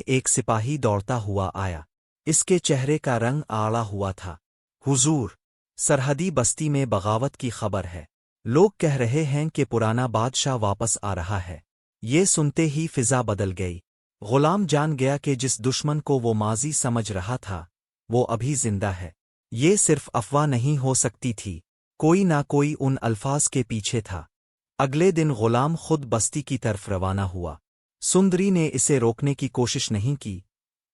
ایک سپاہی دوڑتا ہوا آیا۔ اس کے چہرے کا رنگ آڑا ہوا تھا۔ حضور، سرحدی بستی میں بغاوت کی خبر ہے۔ لوگ کہہ رہے ہیں کہ پرانا بادشاہ واپس آ رہا ہے۔ یہ سنتے ہی فضا بدل گئی۔ غلام جان گیا کہ جس دشمن کو وہ ماضی سمجھ رہا تھا وہ ابھی زندہ ہے۔ یہ صرف افواہ نہیں ہو سکتی تھی، کوئی نہ کوئی ان الفاظ کے پیچھے تھا۔ اگلے دن غلام خود بستی کی طرف روانہ ہوا۔ سندری نے اسے روکنے کی کوشش نہیں کی،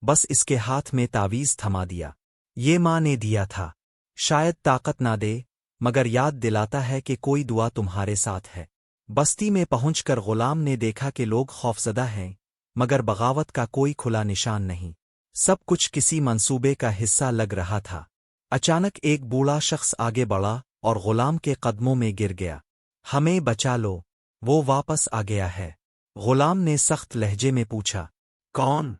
بس اس کے ہاتھ میں تعویذ تھما دیا۔ یہ ماں نے دیا تھا، شاید طاقت نہ دے مگر یاد دلاتا ہے کہ کوئی دعا تمہارے ساتھ ہے۔ بستی میں پہنچ کر غلام نے دیکھا کہ لوگ خوفزدہ ہیں مگر بغاوت کا کوئی کھلا نشان نہیں۔ سب کچھ کسی منصوبے کا حصہ لگ رہا تھا۔ اچانک ایک بوڑھا شخص آگے بڑھا اور غلام کے قدموں میں گر گیا۔ ہمیں بچا لو، وہ واپس آ گیا ہے۔ غلام نے سخت لہجے میں پوچھا، کون؟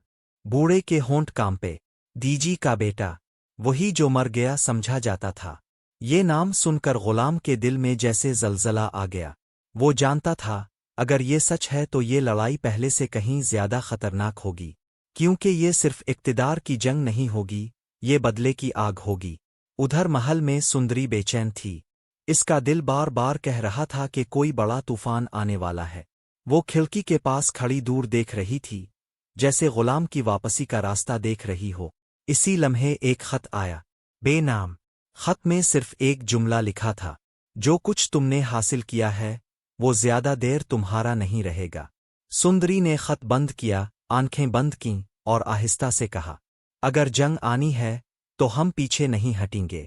بوڑھے کے ہونٹ کانپے۔ دیجی کا بیٹا، وہی جو مر گیا سمجھا جاتا تھا۔ یہ نام سن کر غلام کے دل میں جیسے زلزلہ آ گیا۔ وہ جانتا تھا اگر یہ سچ ہے تو یہ لڑائی پہلے سے کہیں زیادہ خطرناک ہوگی، کیونکہ یہ صرف اقتدار کی جنگ نہیں ہوگی، یہ بدلے کی آگ ہوگی۔ ادھر محل میں سندری بے چین تھی۔ اس کا دل بار بار کہہ رہا تھا کہ کوئی بڑا طوفان آنے والا ہے۔ وہ کھڑکی کے پاس کھڑی دور دیکھ رہی تھی، جیسے غلام کی واپسی کا راستہ دیکھ رہی ہو۔ اسی لمحے ایک خط آیا، بے نام۔ خط میں صرف ایک جملہ لکھا تھا، جو کچھ تم نے حاصل کیا ہے وہ زیادہ دیر تمہارا نہیں رہے گا۔ سندری نے خط بند کیا، آنکھیں بند کیں اور آہستہ سے کہا، اگر جنگ آنی ہے تو ہم پیچھے نہیں ہٹیں گے۔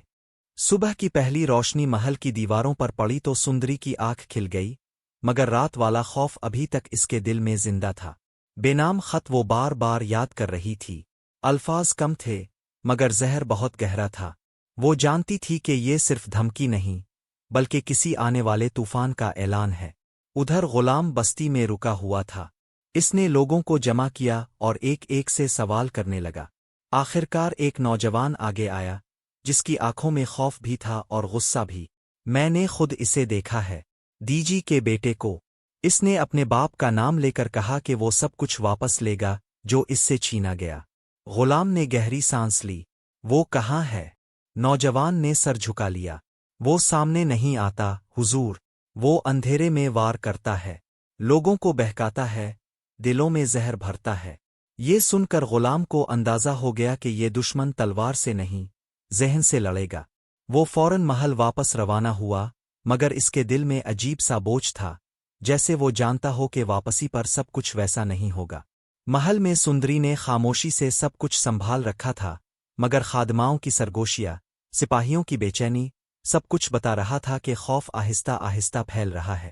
صبح کی پہلی روشنی محل کی دیواروں پر پڑی تو سندری کی آنکھ کھل گئی، مگر رات والا خوف ابھی تک اس کے دل میں زندہ تھا۔ بے نام خط وہ بار بار یاد کر رہی تھی۔ الفاظ کم تھے مگر زہر بہت گہرا تھا۔ وہ جانتی تھی کہ یہ صرف دھمکی نہیں بلکہ کسی آنے والے طوفان کا اعلان ہے۔ ادھر غلام بستی میں رکا ہوا تھا۔ اس نے لوگوں کو جمع کیا اور ایک ایک سے سوال کرنے لگا۔ آخرکار ایک نوجوان آگے آیا جس کی آنکھوں میں خوف بھی تھا اور غصہ بھی۔ میں نے خود اسے دیکھا ہے، دیجی کے بیٹے کو۔ اس نے اپنے باپ کا نام لے کر کہا کہ وہ سب کچھ واپس لے گا جو اس سے چھینا گیا۔ غلام نے گہری سانس لی۔ وہ کہاں ہے؟ نوجوان نے سر جھکا لیا۔ وہ سامنے نہیں آتا حضور، وہ اندھیرے میں وار کرتا ہے، لوگوں کو بہکاتا ہے، دلوں میں زہر بھرتا ہے۔ یہ سن کر غلام کو اندازہ ہو گیا کہ یہ دشمن تلوار سے نہیں، ذہن سے لڑے گا۔ وہ فوراً محل واپس روانہ ہوا، مگر اس کے دل میں عجیب سا بوجھ تھا، جیسے وہ جانتا ہو کہ واپسی پر سب کچھ ویسا نہیں ہوگا۔ محل میں سندری نے خاموشی سے سب کچھ سنبھال رکھا تھا، مگر خادماؤں کی سرگوشیاں، سپاہیوں کی بے چینی، سب کچھ بتا رہا تھا کہ خوف آہستہ آہستہ پھیل رہا ہے۔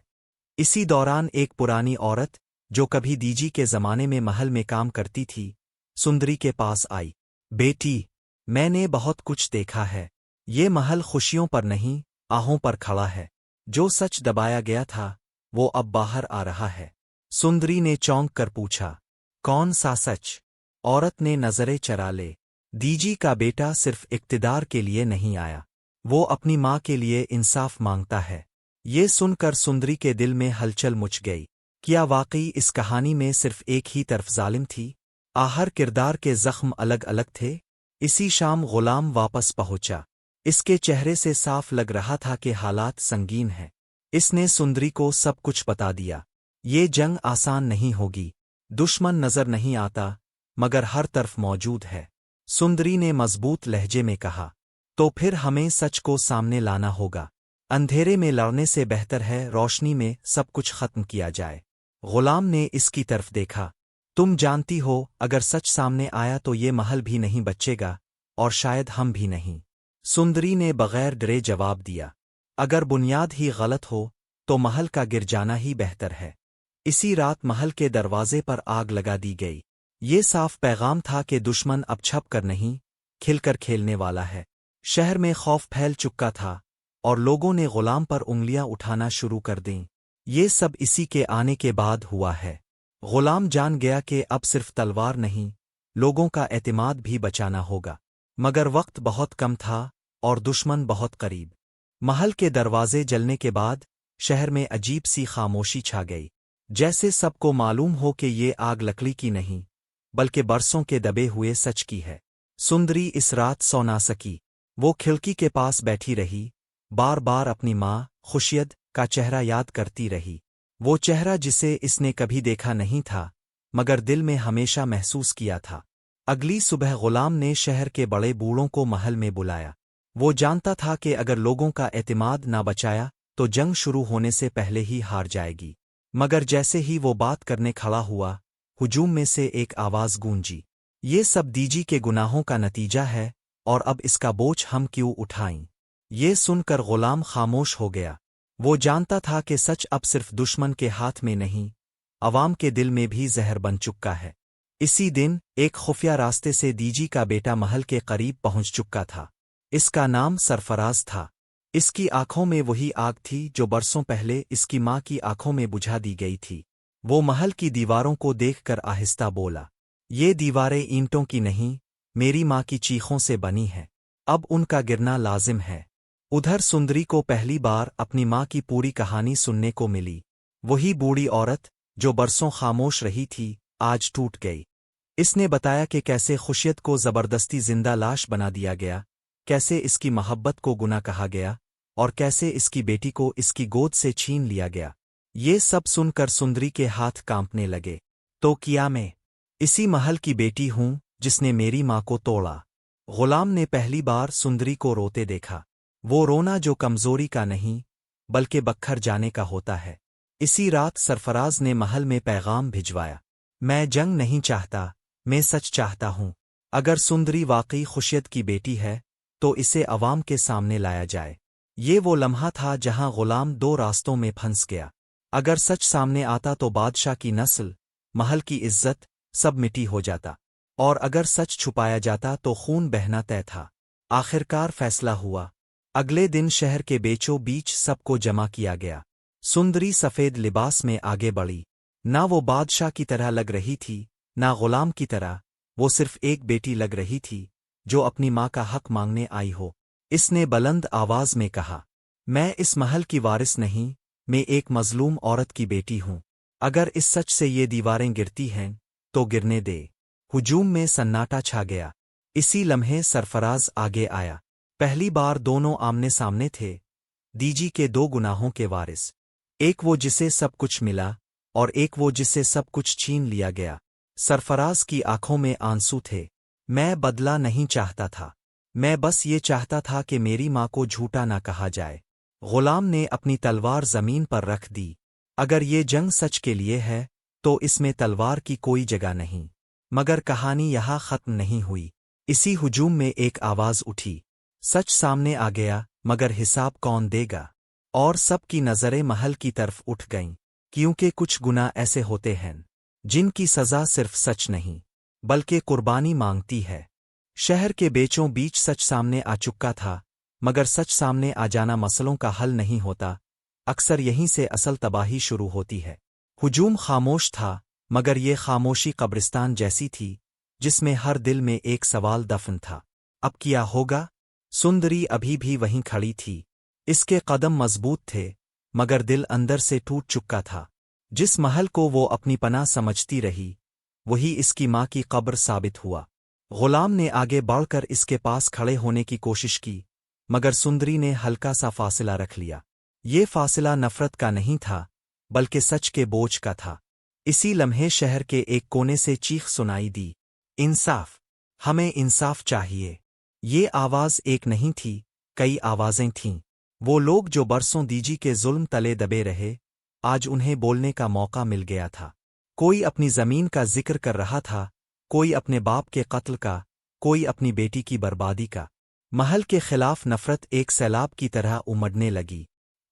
اسی دوران ایک پرانی عورت جو کبھی دیجی کے زمانے میں محل میں کام کرتی تھی، سندری کے پاس آئی۔ بیٹی، میں نے بہت کچھ دیکھا ہے۔ یہ محل خوشیوں پر نہیں، آہوں پر کھڑا ہے۔ جو سچ دبایا گیا تھا وہ اب باہر آ رہا ہے۔ سندری نے چونک کر پوچھا، کون سا سچ؟ عورت نے نظریں چرا لے۔ دیجی کا بیٹا صرف اقتدار کے لیے نہیں آیا، وہ اپنی ماں کے لیے انصاف مانگتا ہے۔ یہ سن کر سندری کے دل میں ہلچل مچ گئی۔ کیا واقعی اس کہانی میں صرف ایک ہی طرف ظالم تھی؟ ہر کردار کے زخم الگ الگ تھے۔ اسی شام غلام واپس پہنچا۔ اس کے چہرے سے صاف لگ رہا تھا کہ حالات سنگین ہیں۔ اس نے سندری کو سب کچھ بتا دیا۔ یہ جنگ آسان نہیں ہوگی، دشمن نظر نہیں آتا مگر ہر طرف موجود ہے۔ سندری نے مضبوط لہجے میں کہا، تو پھر ہمیں سچ کو سامنے لانا ہوگا۔ اندھیرے میں لڑنے سے بہتر ہے روشنی میں سب کچھ ختم کیا جائے۔ غلام نے اس کی طرف دیکھا۔ تم جانتی ہو اگر سچ سامنے آیا تو یہ محل بھی نہیں بچے گا اور شاید ہم بھی نہیں۔ سندری نے بغیر ڈرے جواب دیا، اگر بنیاد ہی غلط ہو تو محل کا گر جانا ہی بہتر ہے۔ اسی رات محل کے دروازے پر آگ لگا دی گئی۔ یہ صاف پیغام تھا کہ دشمن اب چھپ کر نہیں، کھل کر کھیلنے والا ہے۔ شہر میں خوف پھیل چکا تھا اور لوگوں نے غلام پر انگلیاں اٹھانا شروع کر دیں۔ یہ سب اسی کے آنے کے بعد ہوا ہے۔ غلام جان گیا کہ اب صرف تلوار نہیں، لوگوں کا اعتماد بھی بچانا ہوگا۔ مگر وقت بہت کم تھا اور دشمن بہت قریب۔ محل کے دروازے جلنے کے بعد شہر میں عجیب سی خاموشی چھا گئی، جیسے سب کو معلوم ہو کہ یہ آگ لکڑی کی نہیں बल्कि बरसों के दबे हुए सच की है। सुंदरी इस रात सो ना सकी। वो खिड़की के पास बैठी रही, बार बार अपनी माँ खुशियद का चेहरा याद करती रही। वो चेहरा जिसे इसने कभी देखा नहीं था, मगर दिल में हमेशा महसूस किया था। अगली सुबह गुलाम ने शहर के बड़े बूढ़ों को महल में बुलाया। वो जानता था कि अगर लोगों का एतमाद ना बचाया तो जंग शुरू होने से पहले ही हार जाएगी। मगर जैसे ही वो बात करने खड़ा हुआ, हुजूम में से एक आवाज गूंजी, ये सब दीजी के गुनाहों का नतीजा है, और अब इसका बोझ हम क्यों उठाएं? ये सुनकर गुलाम खामोश हो गया। वो जानता था कि सच अब सिर्फ दुश्मन के हाथ में नहीं, अवाम के दिल में भी जहर बन चुका है। इसी दिन एक खुफिया रास्ते से दीजी का बेटा महल के करीब पहुंच चुका था। इसका नाम सरफराज था। इसकी आंखों में वही आग थी जो बरसों पहले इसकी माँ की आंखों में बुझा दी गई थी। वो महल की दीवारों को देखकर आहिस्ता बोला, ये दीवारें ईंटों की नहीं, मेरी माँ की चीखों से बनी हैं। अब उनका गिरना लाजिम है। उधर सुंदरी को पहली बार अपनी माँ की पूरी कहानी सुनने को मिली। वही बूढ़ी औरत जो बरसों खामोश रही थी, आज टूट गई। इसने बताया कि कैसे खुशियत को जबरदस्ती जिंदा लाश बना दिया गया, कैसे इसकी मोहब्बत को गुनाह कहा गया, और कैसे इसकी बेटी को इसकी गोद से छीन लिया गया। ये सब सुनकर सुंदरी के हाथ कांपने लगे। तो क्या मैं इसी महल की बेटी हूँ जिसने मेरी माँ को तोड़ा? गुलाम ने पहली बार सुंदरी को रोते देखा। वो रोना जो कमजोरी का नहीं, बल्कि बखर जाने का होता है। इसी रात सरफराज ने महल में पैगाम भिजवाया, मैं जंग नहीं चाहता, मैं सच चाहता हूँ। अगर सुंदरी वाकई खुशियत की बेटी है तो इसे अवाम के सामने लाया जाए। ये वो लम्हा था जहां गुलाम दो रास्तों में फंस गया। अगर सच सामने आता तो बादशाह की नस्ल, महल की इज्जत, सब मिटी हो जाता, और अगर सच छुपाया जाता तो खून बहना तय था। आखिरकार फैसला हुआ। अगले दिन शहर के बीचों बीच सबको जमा किया गया। सुंदरी सफेद लिबास में आगे बढ़ी। ना वो बादशाह की तरह लग रही थी, ना गुलाम की तरह। वो सिर्फ एक बेटी लग रही थी जो अपनी माँ का हक मांगने आई हो। इसने बुलंद आवाज में कहा, मैं इस महल की वारिस नहीं, मैं एक मजलूम औरत की बेटी हूँ। अगर इस सच से ये दीवारें गिरती हैं तो गिरने दे। हुजूम में सन्नाटा छा गया। इसी लम्हे सरफराज आगे आया। पहली बार दोनों आमने सामने थे, दीजी के दो गुनाहों के वारिस। एक वो जिसे सब कुछ मिला, और एक वो जिसे सब कुछ छीन लिया गया। सरफराज की आंखों में आंसू थे। मैं बदला नहीं चाहता था, मैं बस ये चाहता था कि मेरी माँ को झूठा ना कहा जाए। गुलाम ने अपनी तलवार जमीन पर रख दी। अगर ये जंग सच के लिए है तो इसमें तलवार की कोई जगह नहीं। मगर कहानी यहाँ खत्म नहीं हुई। इसी हुजूम में एक आवाज उठी, सच सामने आ गया, मगर हिसाब कौन देगा? और सबकी नजरें महल की तरफ उठ गईं, क्योंकि कुछ गुनाह ऐसे होते हैं जिनकी सजा सिर्फ सच नहीं, बल्कि कुर्बानी मांगती है। शहर के बीचों बीच सच सामने आ चुका था, मगर सच सामने आ जाना मसलों का हल नहीं होता। अक्सर यहीं से असल तबाही शुरू होती है। हुजूम खामोश था, मगर ये खामोशी कब्रिस्तान जैसी थी, जिसमें हर दिल में एक सवाल दफन था। अब क्या होगा? सुंदरी अभी भी वहीं खड़ी थी। इसके कदम मजबूत थे, मगर दिल अंदर से टूट चुका था। जिस महल को वो अपनी पनाह समझती रही, वही इसकी माँ की कब्र साबित हुआ। गुलाम ने आगे बढ़कर इसके पास खड़े होने की कोशिश की, मगर सुंदरी ने हल्का सा फासला रख लिया। ये फासला नफरत का नहीं था, बल्कि सच के बोझ का था। इसी लम्हे शहर के एक कोने से चीख सुनाई दी, इंसाफ, हमें इंसाफ चाहिए। ये आवाज एक नहीं थी, कई आवाजें थीं। वो लोग जो बरसों दीजी के जुल्म तले दबे रहे, आज उन्हें बोलने का मौका मिल गया था। कोई अपनी जमीन का जिक्र कर रहा था, कोई अपने बाप के कत्ल का, कोई अपनी बेटी की बर्बादी का। महल के खिलाफ नफरत एक सैलाब की तरह उमड़ने लगी।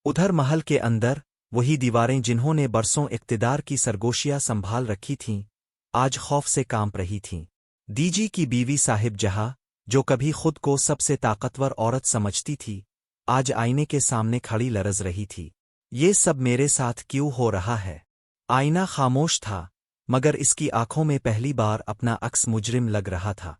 उधर महल के अंदर वही दीवारें जिन्होंने बरसों इक्तिदार की सरगोशियां संभाल रखी थीं, आज खौफ से कांप रही थीं। दीजी की बीवी साहिब जहां, जो कभी खुद को सबसे ताकतवर औरत समझती थी, आज आईने के सामने खड़ी लरज रही थी। ये सब मेरे साथ क्यों हो रहा है? आईना खामोश था, मगर इसकी आंखों में पहली बार अपना अक्स मुजरिम लग रहा था।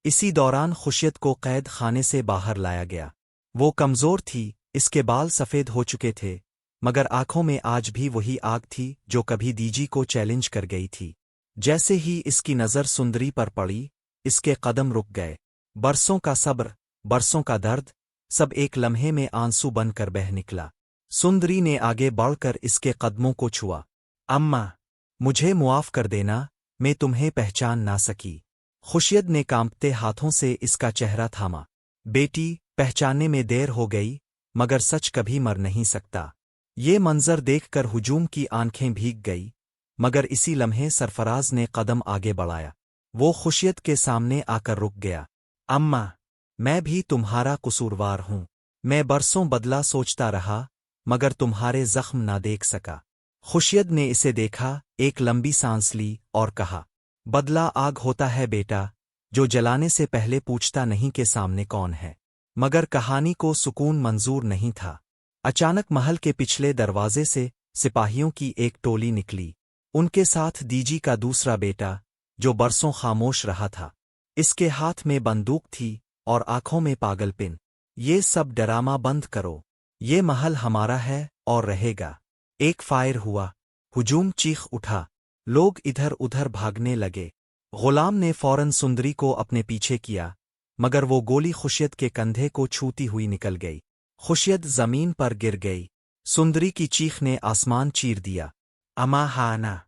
इसी दौरान खुशियत को कैद खाने से बाहर लाया गया। वो कमजोर थी, इसके बाल सफेद हो चुके थे, मगर आंखों में आज भी वही आग थी जो कभी दीजी को चैलेंज कर गई थी। जैसे ही इसकी नज़र सुंदरी पर पड़ी, इसके कदम रुक गए। बरसों का सब्र, बरसों का दर्द, सब एक लम्हे में आंसू बनकर बह निकला। सुंदरी ने आगे बढ़कर इसके कदमों को छुआ। अम्मा, मुझे मुआफ कर देना, मैं तुम्हें पहचान ना सकी। खुशियत ने कांपते हाथों से इसका चेहरा थामा। बेटी, पहचानने में देर हो गई, मगर सच कभी मर नहीं सकता। ये मंजर देखकर हुजूम की आंखें भीग गई, मगर इसी लम्हे सरफराज ने कदम आगे बढ़ाया। वो खुशियत के सामने आकर रुक गया। अम्मा, मैं भी तुम्हारा कसूरवार हूँ। मैं बरसों बदला सोचता रहा, मगर तुम्हारे जख्म ना देख सका। खुशियत ने इसे देखा, एक लंबी सांस ली और कहा, बदला आग होता है बेटा, जो जलाने से पहले पूछता नहीं कि सामने कौन है। मगर कहानी को सुकून मंजूर नहीं था। अचानक महल के पिछले दरवाजे से सिपाहियों की एक टोली निकली। उनके साथ दीजी का दूसरा बेटा, जो बरसों खामोश रहा था। इसके हाथ में बंदूक थी और आंखों में पागलपन। ये सब डरामा बंद करो, ये महल हमारा है और रहेगा। एक फायर हुआ, हुजूम चीख उठा, लोग इधर उधर भागने लगे। गुलाम ने फौरन सुंदरी को अपने पीछे किया, मगर वो गोली खुशियत के कंधे को छूती हुई निकल गई। खुशियत जमीन पर गिर गई। सुंदरी की चीख ने आसमान चीर दिया। अमा हाना।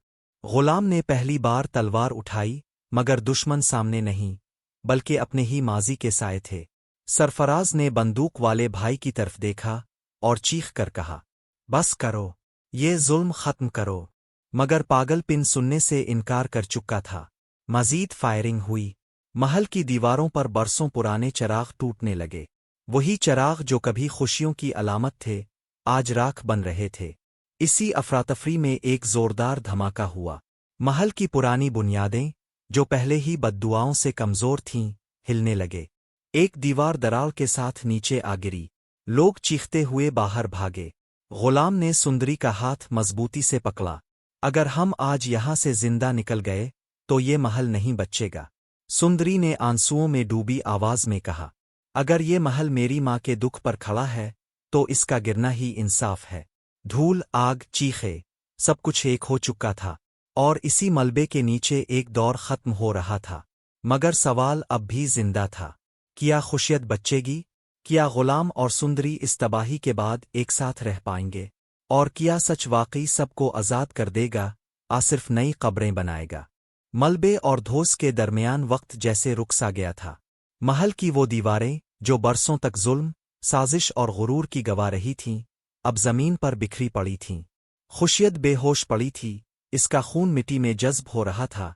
गुलाम ने पहली बार तलवार उठाई, मगर दुश्मन सामने नहीं, बल्कि अपने ही माजी के साए थे। सरफराज ने बंदूक वाले भाई की तरफ देखा और चीख कर कहा, बस करो, ये जुल्म खत्म करो। मगर पागलपन सुनने से इनकार कर चुका था। मजीद फायरिंग हुई। महल की दीवारों पर बरसों पुराने चराग टूटने लगे। वही चराग जो कभी खुशियों की अलामत थे, आज राख बन रहे थे। इसी अफरातफरी में एक जोरदार धमाका हुआ। महल की पुरानी बुनियादें, जो पहले ही बद्दुआओं से कमजोर थीं, हिलने लगे। एक दीवार दरार के साथ नीचे आ गिरी। लोग चीखते हुए बाहर भागे। गुलाम ने सुंदरी का हाथ मजबूती से पकड़ा। अगर हम आज यहां से जिंदा निकल गए, तो ये महल नहीं बचेगा। सुंदरी ने आंसुओं में डूबी आवाज में कहा, अगर ये महल मेरी माँ के दुख पर खड़ा है, तो इसका गिरना ही इंसाफ है। धूल, आग, चीखे, सब कुछ एक हो चुका था, और इसी मलबे के नीचे एक दौर खत्म हो रहा था। मगर सवाल अब भी जिंदा था। क्या खुशियत बचेगी? क्या गुलाम और सुंदरी इस तबाही के बाद एक साथ रह पाएंगे? और क्या सच वाकई सबको आज़ाद कर देगा, सिर्फ नई कब्रें बनाएगा? मलबे और धोस के दरमियान वक्त जैसे रुक सा गया था। महल की वो दीवारें, जो बरसों तक जुल्म, साजिश और गुरूर की गवाह रही थीं, अब जमीन पर बिखरी पड़ी थीं। खुशियत बेहोश पड़ी थी, इसका खून मिट्टी में जज्ब हो रहा था,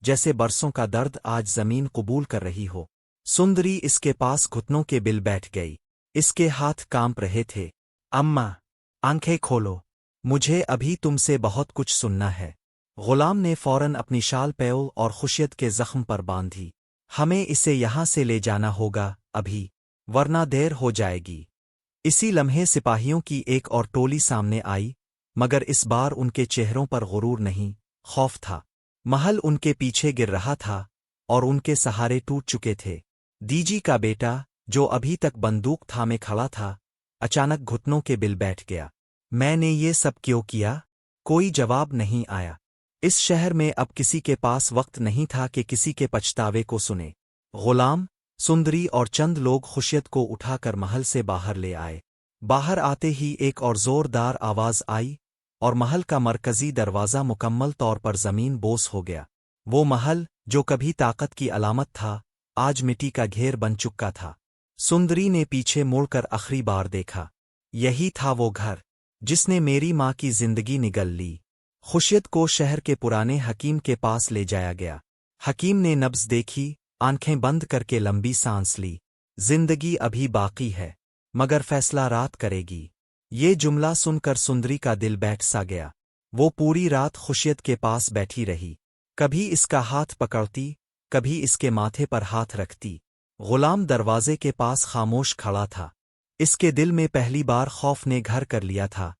जैसे बरसों का दर्द आज जमीन कबूल कर रही हो। सुंदरी इसके पास घुटनों के बिल बैठ गई। इसके हाथ कांप रहे थे। अम्मा, आंखें खोलो, मुझे अभी तुमसे बहुत कुछ सुनना है। गुलाम ने फौरन अपनी शाल पैल और खुशियत के जख्म पर बांधी। हमें इसे यहां से ले जाना होगा अभी, वरना देर हो जाएगी। इसी लम्हे सिपाहियों की एक और टोली सामने आई, मगर इस बार उनके चेहरों पर गुरूर नहीं, खौफ था। महल उनके पीछे गिर रहा था और उनके सहारे टूट चुके थे। दीजी का बेटा, जो अभी तक बंदूक थामे खड़ा था, अचानक घुटनों के बिल बैठ गया। मैंने ये सब क्यों किया? कोई जवाब नहीं आया। इस शहर में अब किसी के पास वक्त नहीं था कि किसी के पछतावे को सुने। गुलाम, सुंदरी और चंद लोग खुशियत को उठाकर महल से बाहर ले आए। बाहर आते ही एक और जोरदार आवाज आई, और महल का मरकजी दरवाज़ा मुकम्मल तौर पर जमीन बोस हो गया। वो महल, जो कभी ताकत की अलामत था, आज मिट्टी का घेर बन चुका था। सुंदरी ने पीछे मुड़कर आखिरी बार देखा। यही था वो घर, जिसने मेरी माँ की जिंदगी निगल ली। खुशियत को शहर के पुराने हकीम के पास ले जाया गया। हकीम ने नब्ज देखी, आंखें बंद करके लंबी सांस ली। जिंदगी अभी बाकी है, मगर फैसला रात करेगी। ये जुमला सुनकर सुंदरी का दिल बैठ सा गया। वो पूरी रात खुशियत के पास बैठी रही, कभी इसका हाथ पकड़ती, कभी इसके माथे पर हाथ रखती। गुलाम दरवाजे के पास खामोश खड़ा था। इसके दिल में पहली बार खौफ ने घर कर लिया था।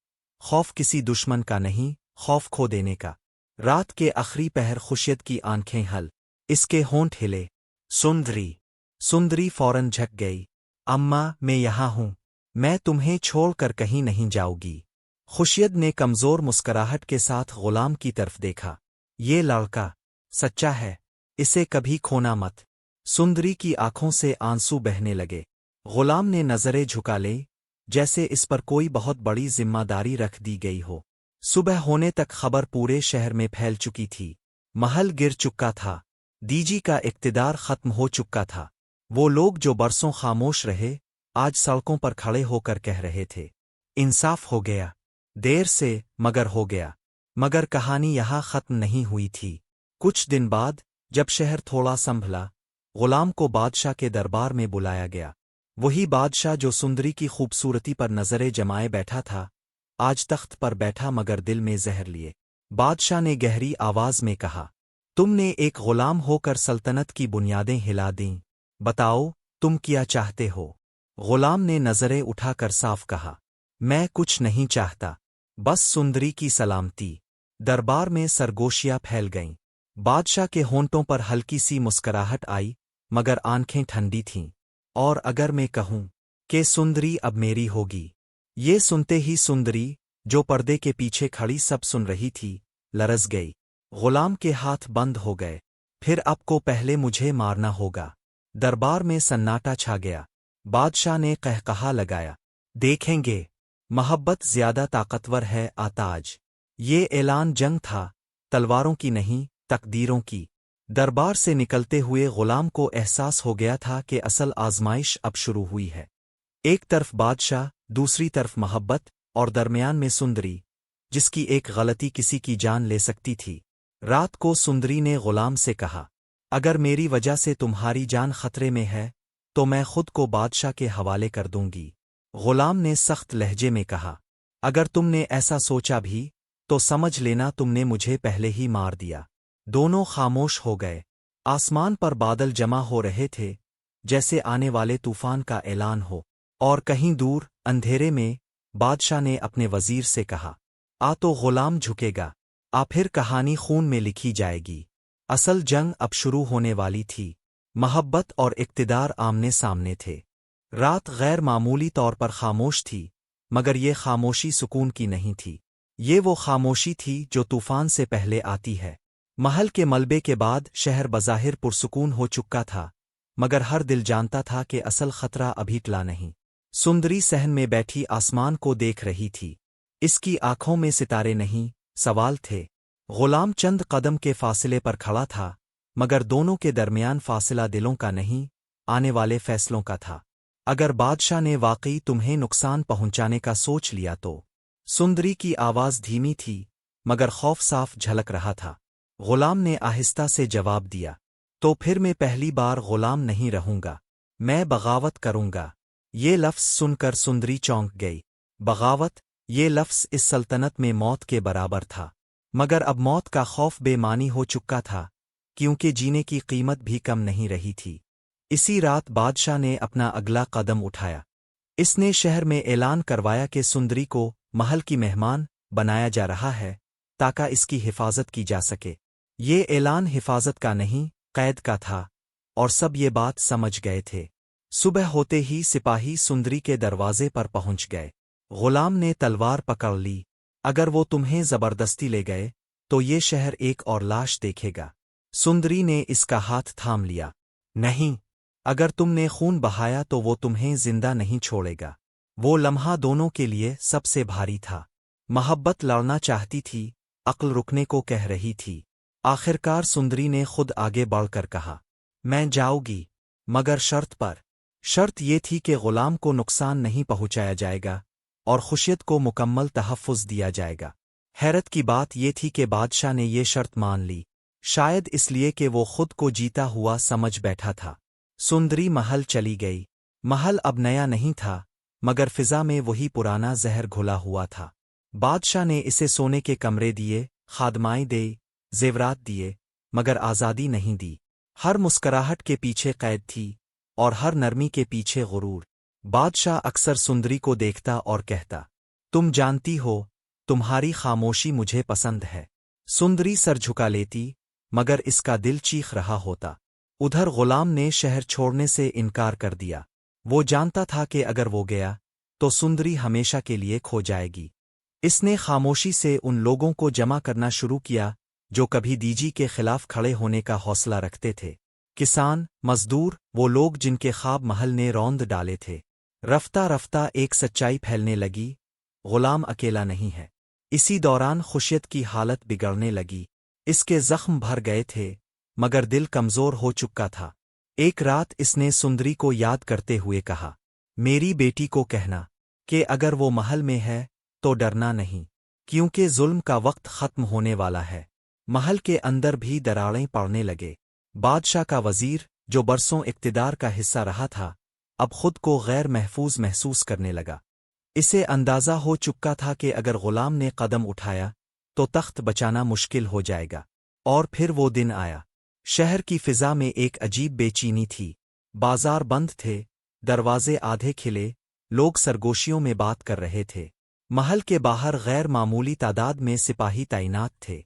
खौफ किसी दुश्मन का नहीं, खौफ खो देने का। रात के आखिरी पहर खुशियत की आंखें हल, इसके होंठ हिले। सुंदरी। सुंदरी फौरन झक गई। अम्मा, मैं यहाँ हूँ, मैं तुम्हें छोड़कर कहीं नहीं जाऊंगी। खुशियत ने कमजोर मुस्कुराहट के साथ गुलाम की तरफ देखा। ये लड़का, सच्चा है, इसे कभी खोना मत। सुंदरी की आंखों से आंसू बहने लगे। गुलाम ने नजरें झुका ली, जैसे इस पर कोई बहुत बड़ी जिम्मेदारी रख दी गई हो। सुबह होने तक खबर पूरे शहर में फैल चुकी थी। महल गिर चुका था, डीजी का इक़्तिदार खत्म हो चुका था। वो लोग जो बरसों खामोश रहे, आज सड़कों पर खड़े होकर कह रहे थे, इंसाफ हो गया। देर से मगर हो गया। मगर कहानी यहाँ खत्म नहीं हुई थी। कुछ दिन बाद, जब शहर थोड़ा संभला, गुलाम को बादशाह के दरबार में बुलाया गया। वही बादशाह जो सुंदरी की खूबसूरती पर नजरें जमाए बैठा था, आज तख्त पर बैठा मगर दिल में जहर लिए। बादशाह ने गहरी आवाज में कहा, तुमने एक गुलाम होकर सल्तनत की बुनियादें हिला दीं। बताओ, तुम क्या चाहते हो? गुलाम ने नजरें उठाकर साफ कहा, मैं कुछ नहीं चाहता, बस सुंदरी की सलामती। दरबार में सरगोशियां फैल गईं। बादशाह के होंठों पर हल्की सी मुस्कराहट आई, मगर आंखें ठंडी थीं। और अगर मैं कहूं कि सुंदरी अब मेरी होगी। ये सुनते ही सुंदरी, जो पर्दे के पीछे खड़ी सब सुन रही थी, लरज गई। गुलाम के हाथ बंद हो गए। फिर अब को पहले मुझे मारना होगा। दरबार में सन्नाटा छा गया। बादशाह ने कहकहा लगाया, देखेंगे, मोहब्बत ज्यादा ताकतवर है आताज। ये ऐलान जंग था, तलवारों की नहीं, तकदीरों की। दरबार से निकलते हुए गुलाम को एहसास हो गया था कि असल आजमाइश अब शुरू हुई है। एक तरफ बादशाह, दूसरी तरफ मोहब्बत, और दरमियान में सुंदरी, जिसकी एक गलती किसी की जान ले सकती थी। रात को सुंदरी ने गुलाम से कहा, अगर मेरी वजह से तुम्हारी जान खतरे में है, तो मैं खुद को बादशाह के हवाले कर दूंगी। गुलाम ने सख्त लहजे में कहा, अगर तुमने ऐसा सोचा भी, तो समझ लेना तुमने मुझे पहले ही मार दिया। दोनों खामोश हो गए। आसमान पर बादल जमा हो रहे थे, जैसे आने वाले तूफान का ऐलान हो। और कहीं दूर, अंधेरे में, बादशाह ने अपने वजीर से कहा, आ तो गुलाम झुकेगा, आ फिर कहानी खून में लिखी जाएगी। असल जंग अब शुरू होने वाली थी। मोहब्बत और इक़्तिदार आमने सामने थे। रात गैर मामूली तौर पर खामोश थी, मगर ये खामोशी सुकून की नहीं थी। ये वो खामोशी थी जो तूफान से पहले आती है। महल के मलबे के बाद शहर बज़ाहिर पुरसुकून हो चुका था, मगर हर दिल जानता था कि असल खतरा अभी टला नहीं। सुंदरी सहन में बैठी आसमान को देख रही थी। इसकी आंखों में सितारे नहीं, सवाल थे। गुलाम चंद कदम के फासले पर खड़ा था, मगर दोनों के दरमियान फासला दिलों का नहीं, आने वाले फैसलों का था। अगर बादशाह ने वाकई तुम्हें नुकसान पहुंचाने का सोच लिया तो। सुंदरी की आवाज धीमी थी, मगर खौफ साफ झलक रहा था। गुलाम ने आहिस्ता से जवाब दिया, तो फिर मैं पहली बार गुलाम नहीं रहूंगा, मैं बगावत करूंगा। ये लफ्ज़ सुनकर सुंदरी चौंक गई। बगावत, ये लफ्ज़ इस सल्तनत में मौत के बराबर था। मगर अब मौत का खौफ बेमानी हो चुका था, क्योंकि जीने की कीमत भी कम नहीं रही थी। इसी रात बादशाह ने अपना अगला कदम उठाया। इसने शहर में ऐलान करवाया कि सुंदरी को महल की मेहमान बनाया जा रहा है, ताकि इसकी हिफाजत की जा सके। ये ऐलान हिफाजत का नहीं, कैद का था, और सब ये बात समझ गए थे। सुबह होते ही सिपाही सुंदरी के दरवाजे पर पहुंच गए। गुलाम ने तलवार पकड़ ली, अगर वो तुम्हें जबरदस्ती ले गए, तो ये शहर एक और लाश देखेगा। सुंदरी ने इसका हाथ थाम लिया, नहीं, अगर तुमने खून बहाया तो वो तुम्हें जिंदा नहीं छोड़ेगा। वो लम्हा दोनों के लिए सबसे भारी था। मोहब्बत लड़ना चाहती थी, अक्ल रुकने को कह रही थी। आखिरकार सुंदरी ने खुद आगे बढ़कर कहा, मैं जाऊंगी, मगर शर्त पर। शर्त ये थी कि गुलाम को नुकसान नहीं पहुंचाया जाएगा, और खुशियत को मुकम्मल तहफ़्फ़ुज़ दिया जाएगा। हैरत की बात ये थी कि बादशाह ने ये शर्त मान ली, शायद इसलिए कि वो खुद को जीता हुआ समझ बैठा था। सुंदरी महल चली गई। महल अब नया नहीं था, मगर फिजा में वही पुराना जहर घुला हुआ था। बादशाह ने इसे सोने के कमरे दिए, खादमाएं दी, जेवरात दिए, मगर आज़ादी नहीं दी। हर मुस्कराहट के पीछे कैद थी, और हर नरमी के पीछे गुरूर। बादशाह अक्सर सुंदरी को देखता और कहता, तुम जानती हो, तुम्हारी खामोशी मुझे पसंद है। सुंदरी सर झुका लेती, मगर इसका दिल चीख रहा होता। उधर गुलाम ने शहर छोड़ने से इनकार कर दिया। वो जानता था कि अगर वो गया, तो सुंदरी हमेशा के लिए खो जाएगी। इसने खामोशी से उन लोगों को जमा करना शुरू किया, जो कभी दीजी के खिलाफ खड़े होने का हौसला रखते थे। किसान, मजदूर, वो लोग जिनके ख्वाब महल ने रौंद डाले थे। रफ्ता रफ्ता एक सच्चाई फैलने लगी, गुलाम अकेला नहीं है। इसी दौरान खुशियत की हालत बिगड़ने लगी। इसके जख्म भर गए थे, मगर दिल कमजोर हो चुका था। एक रात इसने सुंदरी को याद करते हुए कहा, मेरी बेटी को कहना कि अगर वो महल में है तो डरना नहीं, क्योंकि जुल्म का वक्त खत्म होने वाला है। महल के अंदर भी दरारें पड़ने लगे। बादशाह का वजीर, जो बरसों इक्तिदार का हिस्सा रहा था, अब खुद को गैर महफूज महसूस करने लगा। इसे अंदाजा हो चुका था कि अगर गुलाम ने कदम उठाया तो तख्त बचाना मुश्किल हो जाएगा। और फिर वो दिन आया। शहर की फिजा में एक अजीब बेचैनी थी। बाजार बंद थे, दरवाजे आधे खिले, लोग सरगोशियों में बात कर रहे थे। महल के बाहर गैर मामूली तादाद में सिपाही तैनात थे।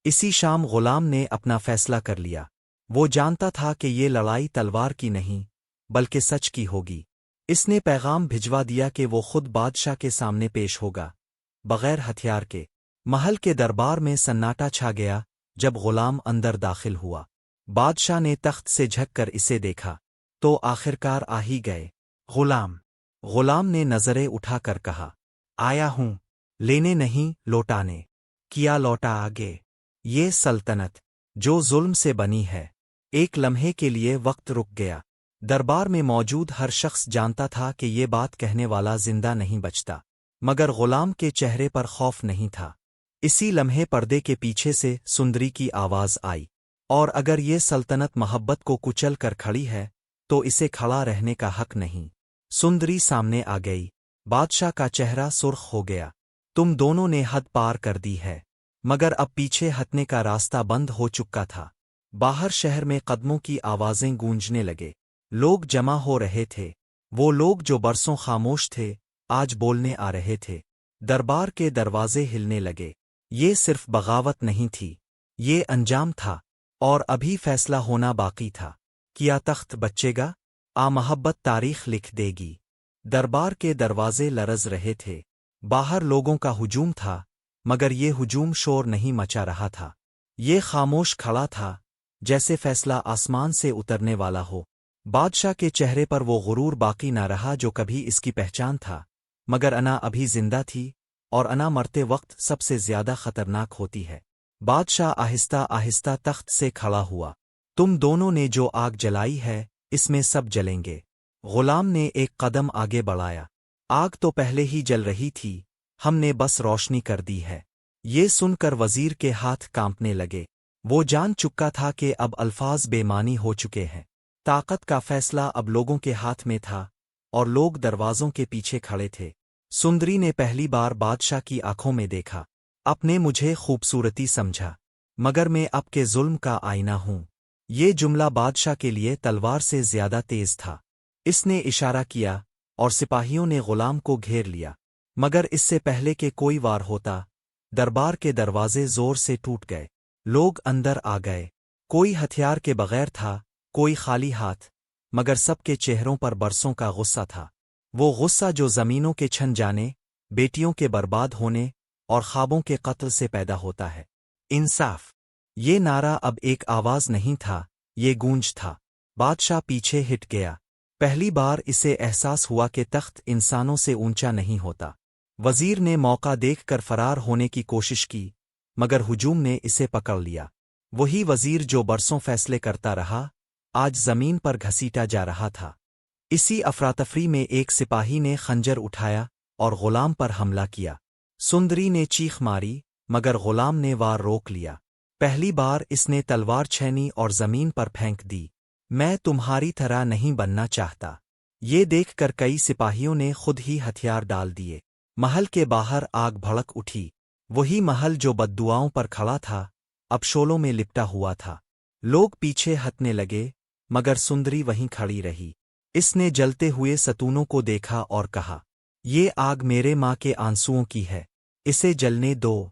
इसी शाम गुलाम ने अपना फैसला कर लिया। वो जानता था कि ये लड़ाई तलवार की नहीं, बल्कि सच की होगी। इसने पैगाम भिजवा दिया कि वो खुद बादशाह के सामने पेश होगा, बगैर हथियार के। महल के दरबार में सन्नाटा छा गया जब गुलाम अंदर दाखिल हुआ। बादशाह ने तख्त से झुककर इसे देखा तो आखिरकार आ ही गए। गुलाम ने नजरें उठाकर कहा, आया हूं, लेने नहीं लौटाने। किया लौटा आगे। ये सल्तनत जो जुल्म से बनी है। एक लम्हे के लिए वक्त रुक गया। दरबार में मौजूद हर शख्स जानता था कि ये बात कहने वाला जिंदा नहीं बचता, मगर गुलाम के चेहरे पर खौफ नहीं था। इसी लम्हे पर्दे के पीछे से सुंदरी की आवाज आई, और अगर ये सल्तनत मोहब्बत को कुचल कर खड़ी है तो इसे खड़ा रहने का हक नहीं। सुंदरी सामने आ गई। बादशाह का चेहरा सुर्ख हो गया। तुम दोनों ने हद पार कर दी है। मगर अब पीछे हटने का रास्ता बंद हो चुका था। बाहर शहर में कदमों की आवाजें गूंजने लगे। लोग जमा हो रहे थे। वो लोग जो बरसों खामोश थे, आज बोलने आ रहे थे। दरबार के दरवाजे हिलने लगे। ये सिर्फ बगावत नहीं थी, ये अंजाम था। और अभी फैसला होना बाकी था। क्या तख्त बचेगा? मोहब्बत तारीख लिख देगी। दरबार के दरवाजे लरज रहे थे। बाहर लोगों का हुजूम था, मगर ये हुजूम शोर नहीं मचा रहा था। ये खामोश खड़ा था, जैसे फैसला आसमान से उतरने वाला हो। बादशाह के चेहरे पर वो गुरूर बाकी न रहा जो कभी इसकी पहचान था। मगर अना अभी जिंदा थी, और अना मरते वक्त सबसे ज्यादा खतरनाक होती है। बादशाह आहिस्ता आहिस्ता तख्त से खड़ा हुआ। तुम दोनों ने जो आग जलाई है, इसमें सब जलेंगे। गुलाम ने एक कदम आगे बढ़ाया। आग तो पहले ही जल रही थी, हमने बस रोशनी कर दी है। ये सुनकर वजीर के हाथ कांपने लगे। वो जान चुका था कि अब अल्फाज बेमानी हो चुके हैं। ताकत का फैसला अब लोगों के हाथ में था, और लोग दरवाजों के पीछे खड़े थे। सुंदरी ने पहली बार बादशाह की आंखों में देखा। आपने मुझे खूबसूरती समझा, मगर मैं आपके जुल्म का आईना हूं। ये जुमला बादशाह के लिए तलवार से ज्यादा तेज था। इसने इशारा किया, और सिपाहियों ने गुलाम को घेर लिया। मगर इससे पहले कि कोई वार होता, दरबार के दरवाजे जोर से टूट गए। लोग अंदर आ गए। कोई हथियार के बगैर था, कोई खाली हाथ, मगर सबके चेहरों पर बरसों का गुस्सा था। वो गुस्सा जो जमीनों के छन जाने, बेटियों के बर्बाद होने और ख्वाबों के कत्ल से पैदा होता है। इंसाफ। ये नारा अब एक आवाज नहीं था, ये गूंज था। बादशाह पीछे हिट गया। पहली बार इसे एहसास हुआ कि तख्त इंसानों से ऊंचा नहीं होता। वजीर ने मौका देखकर फरार होने की कोशिश की, मगर हुजूम ने इसे पकड़ लिया। वही वजीर जो बरसों फैसले करता रहा, आज जमीन पर घसीटा जा रहा था। इसी अफरातफरी में एक सिपाही ने खंजर उठाया और गुलाम पर हमला किया। सुंदरी ने चीख मारी, मगर गुलाम ने वार रोक लिया। पहली बार इसने तलवार छेनी और जमीन पर फेंक दी। मैं तुम्हारी तरह नहीं बनना चाहता। ये देखकर कई सिपाहियों ने खुद ही हथियार डाल दिए। महल के बाहर आग भड़क उठी। वही महल जो बद्दुआओं पर खड़ा था, अब शोलों में लिपटा हुआ था। लोग पीछे हटने लगे, मगर सुंदरी वहीं खड़ी रही। इसने जलते हुए सतूनों को देखा और कहा, ये आग मेरे माँ के आंसुओं की है, इसे जलने दो।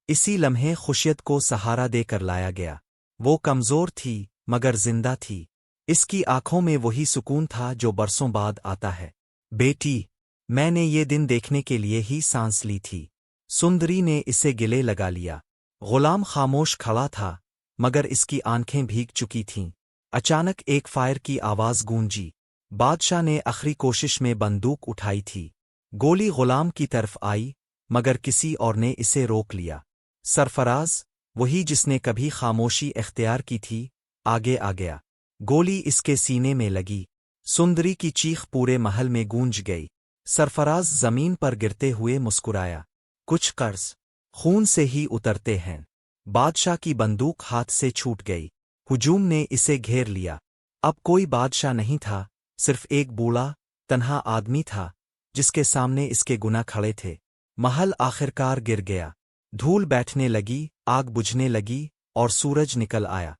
इसी लम्हे खुशियत को सहारा देकर लाया गया। वो कमजोर थी, मगर जिंदा थी। इसकी आंखों में वही सुकून था जो बरसों बाद आता है। बेटी, मैंने ये दिन देखने के लिए ही सांस ली थी। सुंदरी ने इसे गिले लगा लिया। गुलाम खामोश खड़ा था, मगर इसकी आंखें भीग चुकी थीं। अचानक एक फायर की आवाज गूंजी। बादशाह ने आखिरी कोशिश में बंदूक उठाई थी। गोली गुलाम की तरफ आई, मगर किसी और ने इसे रोक लिया। सरफराज, वही जिसने कभी खामोशी इख्तियार की थी, आगे आ गया। गोली इसके सीने में लगी। सुंदरी की चीख पूरे महल में गूंज गई। सरफराज जमीन पर गिरते हुए मुस्कुराया। कुछ कर्ज खून से ही उतरते हैं। बादशाह की बंदूक हाथ से छूट गई। हुजूम ने इसे घेर लिया। अब कोई बादशाह नहीं था, सिर्फ एक बूढ़ा तन्हा आदमी था, जिसके सामने इसके गुनाह खड़े थे। महल आखिरकार गिर गया। धूल बैठने लगी, आग बुझने लगी, और सूरज निकल आया।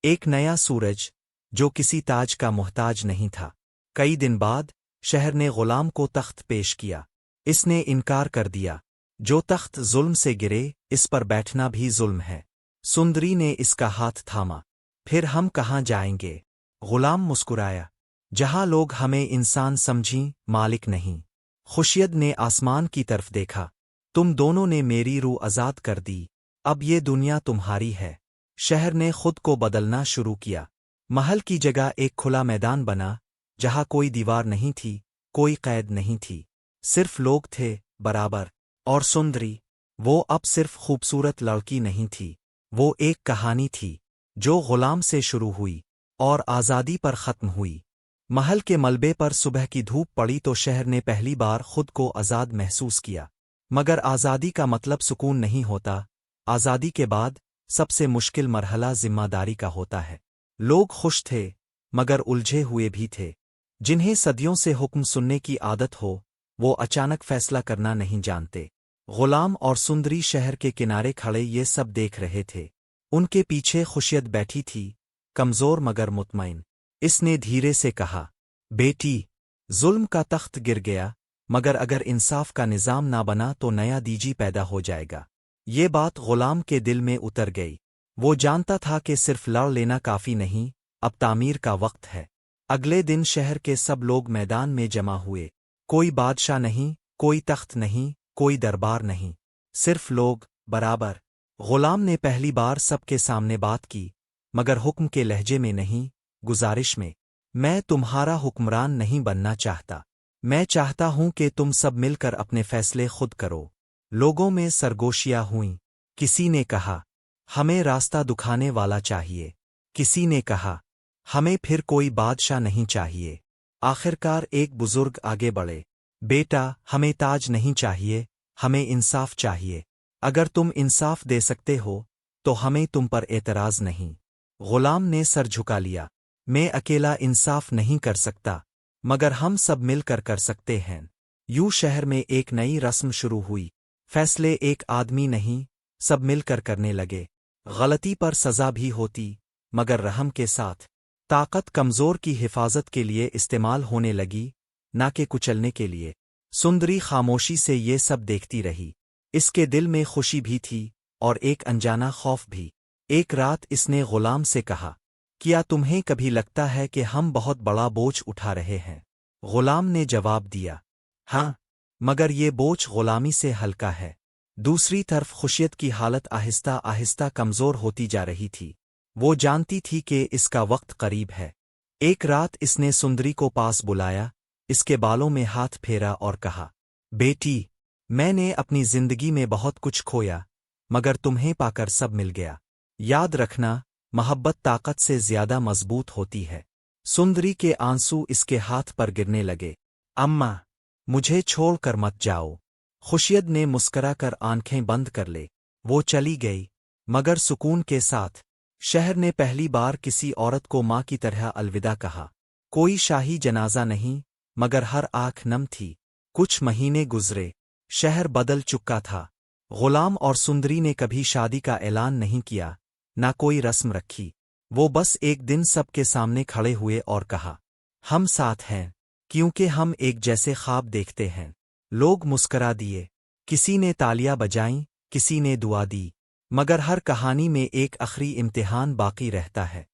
एक नया सूरज, जो किसी ताज का मोहताज नहीं था। कई दिन बाद शहर ने गुलाम को तख्त पेश किया। इसने इनकार कर दिया। जो तख्त जुल्म से गिरे, इस पर बैठना भी जुल्म है। सुंदरी ने इसका हाथ थामा। फिर हम कहाँ जाएंगे? गुलाम मुस्कुराया। जहाँ लोग हमें इंसान समझीं, मालिक नहीं। खुर्शीद ने आसमान की तरफ देखा। तुम दोनों ने मेरी रूह आज़ाद कर दी। अब ये दुनिया तुम्हारी है। शहर ने खुद को बदलना शुरू किया। महल की जगह एक खुला मैदान बना, जहाँ कोई दीवार नहीं थी, कोई कैद नहीं थी। सिर्फ लोग थे, बराबर। और सुंदरी, वो अब सिर्फ खूबसूरत लड़की नहीं थी, वो एक कहानी थी, जो गुलाम से शुरू हुई और आज़ादी पर ख़त्म हुई। महल के मलबे पर सुबह की धूप पड़ी तो शहर ने पहली बार खुद को आज़ाद महसूस किया। मगर आज़ादी का मतलब सुकून नहीं होता। आज़ादी के बाद सबसे मुश्किल मरहला जिम्मेदारी का होता है। लोग खुश थे, मगर उलझे हुए भी थे। जिन्हें सदियों से हुक्म सुनने की आदत हो, वो अचानक फैसला करना नहीं जानते। गुलाम और सुंदरी शहर के किनारे खड़े ये सब देख रहे थे। उनके पीछे खुर्शीद बैठी थी, कमज़ोर मगर मुतमईन। इसने धीरे से कहा, बेटी, जुल्म का तख्त गिर गया, मगर अगर इंसाफ का निज़ाम ना बना तो नया दीजी पैदा हो जाएगा। ये बात गुलाम के दिल में उतर गई। वो जानता था कि सिर्फ लड़ लेना काफ़ी नहीं, अब तामीर का वक्त है। अगले दिन शहर के सब लोग मैदान में जमा हुए। कोई बादशाह नहीं, कोई तख्त नहीं, कोई दरबार नहीं, सिर्फ लोग, बराबर। गुलाम ने पहली बार सबके सामने बात की, मगर हुक्म के लहजे में नहीं, गुजारिश में। मैं तुम्हारा हुक्मरान नहीं बनना चाहता। मैं चाहता हूं कि तुम सब मिलकर अपने फैसले खुद करो। लोगों में सरगोशियां हुईं। किसी ने कहा, हमें रास्ता दिखाने वाला चाहिए। किसी ने कहा, हमें फिर कोई बादशाह नहीं चाहिए। आखिरकार एक बुजुर्ग आगे बढ़े, बेटा, हमें ताज नहीं चाहिए, हमें इंसाफ चाहिए। अगर तुम इंसाफ दे सकते हो, तो हमें तुम पर एतराज नहीं। गुलाम ने सर झुका लिया। मैं अकेला इंसाफ नहीं कर सकता, मगर हम सब मिलकर कर सकते हैं। यूं शहर में एक नई रस्म शुरू हुई। फैसले एक आदमी नहीं, सब मिलकर करने लगे। गलती पर सजा भी होती, मगर रहम के साथ। ताकत कमज़ोर की हिफाजत के लिए इस्तेमाल होने लगी, ना कि कुचलने के लिए। सुंदरी खामोशी से ये सब देखती रही। इसके दिल में खुशी भी थी और एक अनजाना खौफ भी। एक रात इसने गुलाम से कहा, क्या तुम्हें कभी लगता है कि हम बहुत बड़ा बोझ उठा रहे हैं? गुलाम ने जवाब दिया, हाँ, मगर ये बोझ गुलामी से हल्का है। दूसरी तरफ खुर्शीद की हालत आहिस्ता आहिस्ता कमज़ोर होती जा रही थी। वो जानती थी कि इसका वक्त करीब है। एक रात इसने सुंदरी को पास बुलाया, इसके बालों में हाथ फेरा और कहा, बेटी, मैंने अपनी जिंदगी में बहुत कुछ खोया, मगर तुम्हें पाकर सब मिल गया। याद रखना, मोहब्बत ताकत से ज्यादा मजबूत होती है। सुंदरी के आंसू इसके हाथ पर गिरने लगे। अम्मा, मुझे छोड़कर मत जाओ। खुर्शीद ने मुस्कराकर आंखें बंद कर ले। वो चली गई, मगर सुकून के साथ। शहर ने पहली बार किसी औरत को माँ की तरह अलविदा कहा। कोई शाही जनाजा नहीं, मगर हर आंख नम थी। कुछ महीने गुजरे, शहर बदल चुका था। गुलाम और सुंदरी ने कभी शादी का ऐलान नहीं किया, ना कोई रस्म रखी। वो बस एक दिन सबके सामने खड़े हुए और कहा, हम साथ हैं, क्योंकि हम एक जैसे ख्वाब देखते हैं। लोग मुस्करा दिए, किसी ने तालियां बजाईं, किसी ने दुआ दी, मगर हर कहानी में एक आखिरी इम्तिहान बाकी रहता है।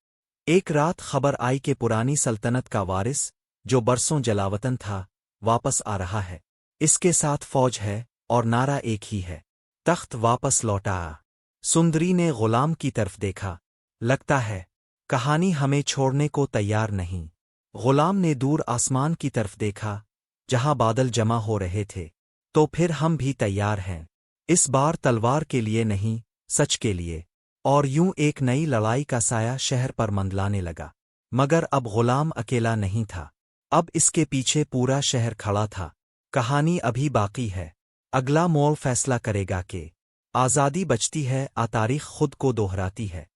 एक रात खबर आई कि पुरानी सल्तनत का वारिस, जो बरसों जलावतन था, वापस आ रहा है। इसके साथ फौज है, और नारा एक ही है, तख्त वापस लौटा। सुंदरी ने गुलाम की तरफ देखा। लगता है कहानी हमें छोड़ने को तैयार नहीं। गुलाम ने दूर आसमान की तरफ देखा, जहां बादल जमा हो रहे थे। तो फिर हम भी तैयार हैं, इस बार तलवार के लिए नहीं, सच के लिए। और यूं एक नई लड़ाई का साया शहर पर मंडलाने लगा। मगर अब गुलाम अकेला नहीं था, अब इसके पीछे पूरा शहर खड़ा था। कहानी अभी बाकी है। अगला मोड़ फैसला करेगा कि आज़ादी बचती है या तारीख खुद को दोहराती है।